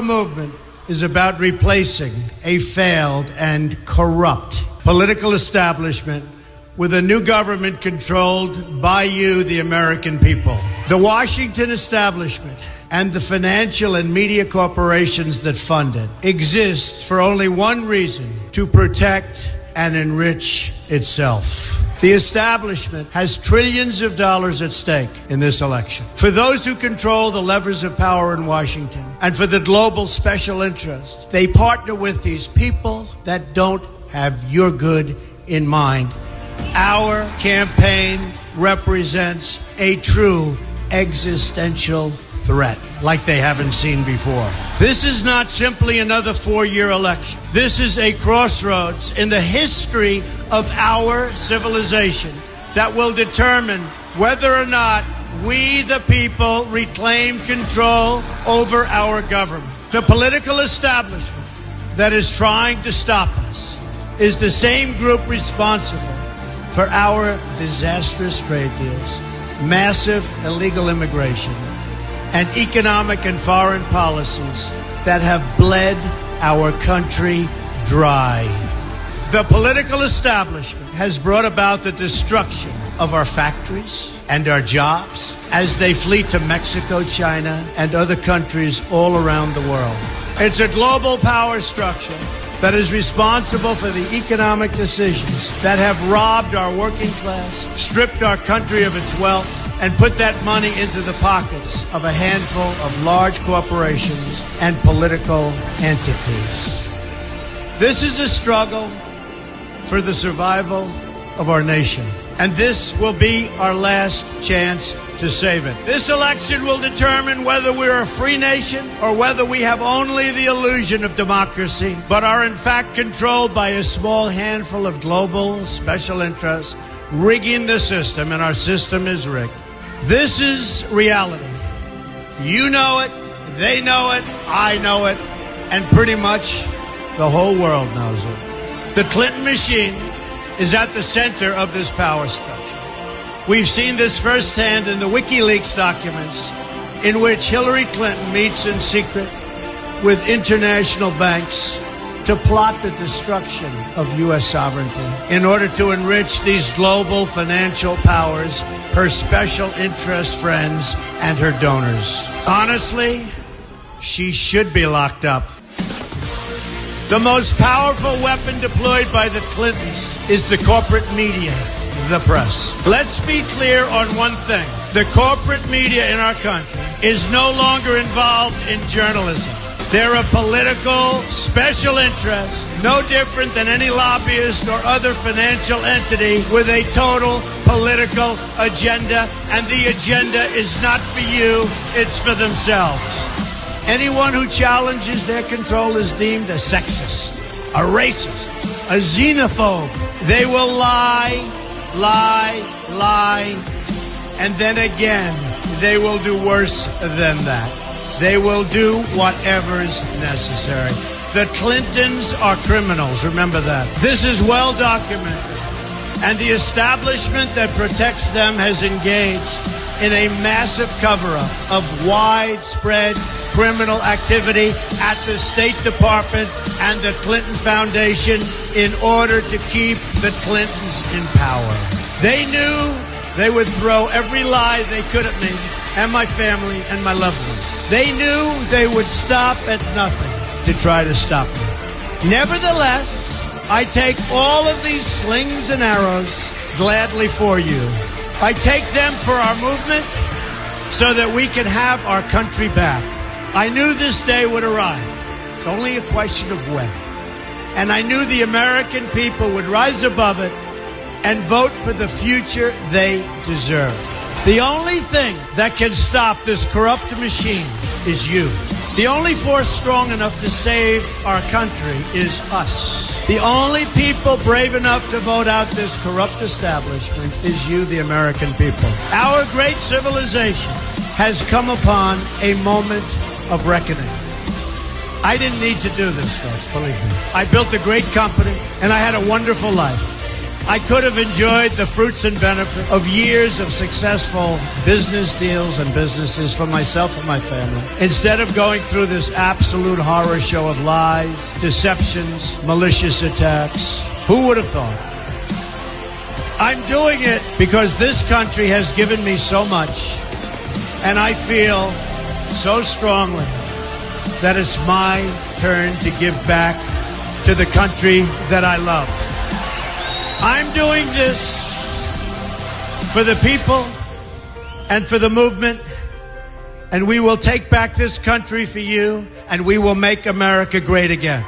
movement is about replacing a failed and corrupt political establishment with a new government controlled by you, the American people. The Washington establishment and the financial and media corporations that fund it exist for only one reason: to protect and enrich itself. The establishment has trillions of dollars at stake in this election. For those who control the levers of power in Washington and for the global special interest, they partner with these people that don't have your good in mind. Our campaign represents a true existential threat like they haven't seen before. This is not simply another 4-year election. This is a crossroads in the history of our civilization that will determine whether or not we, the people, reclaim control over our government. The political establishment that is trying to stop us is the same group responsible for our disastrous trade deals, massive illegal immigration, and economic and foreign policies that have bled our country dry. The political establishment has brought about the destruction of our factories and our jobs as they flee to Mexico, China, and other countries all around the world. It's a global power structure that is responsible for the economic decisions that have robbed our working class, stripped our country of its wealth, and put that money into the pockets of a handful of large corporations and political entities. This is a struggle for the survival of our nation, and this will be our last chance to save it. This election will determine whether we're a free nation or whether we have only the illusion of democracy, but are in fact controlled by a small handful of global special interests rigging the system, and our system is rigged. This is reality. You know it, they know it, I know it, and pretty much the whole world knows it. The Clinton machine is at the center of this power structure. We've seen this firsthand in the WikiLeaks documents, in which Hillary Clinton meets in secret with international banks to plot the destruction of U.S. sovereignty in order to enrich these global financial powers, her special interest friends, and her donors. Honestly, she should be locked up. The most powerful weapon deployed by the Clintons is the corporate media, the press. Let's be clear on one thing. The corporate media in our country is no longer involved in journalism. They're a political special interest, no different than any lobbyist or other financial entity with a total political agenda, and the agenda is not for you, it's for themselves. Anyone who challenges their control is deemed a sexist, a racist, a xenophobe. They will lie, and then again, they will do worse than that. They will do whatever's necessary. The Clintons are criminals, remember that. This is well documented, and the establishment that protects them has engaged in a massive cover-up of widespread criminal activity at the State Department and the Clinton Foundation in order to keep the Clintons in power. They knew they would throw every lie they could at me and my family and my loved ones. They knew they would stop at nothing to try to stop me. Nevertheless, I take all of these slings and arrows gladly for you. I take them for our movement so that we can have our country back. I knew this day would arrive. It's only a question of when. And I knew the American people would rise above it and vote for the future they deserve. The only thing that can stop this corrupt machine is you. The only force strong enough to save our country is us. The only people brave enough to vote out this corrupt establishment is you, the American people. Our great civilization has come upon a moment of reckoning. I didn't need to do this, folks, believe me. I built a great company, and I had a wonderful life. I could have enjoyed the fruits and benefit of years of successful business deals and businesses for myself and my family, instead of going through this absolute horror show of lies, deceptions, malicious attacks. Who would have thought? I'm doing it because this country has given me so much, and I feel so strongly that it's my turn to give back to the country that I love. I'm doing this for the people and for the movement, and we will take back this country for you, and we will make America great again.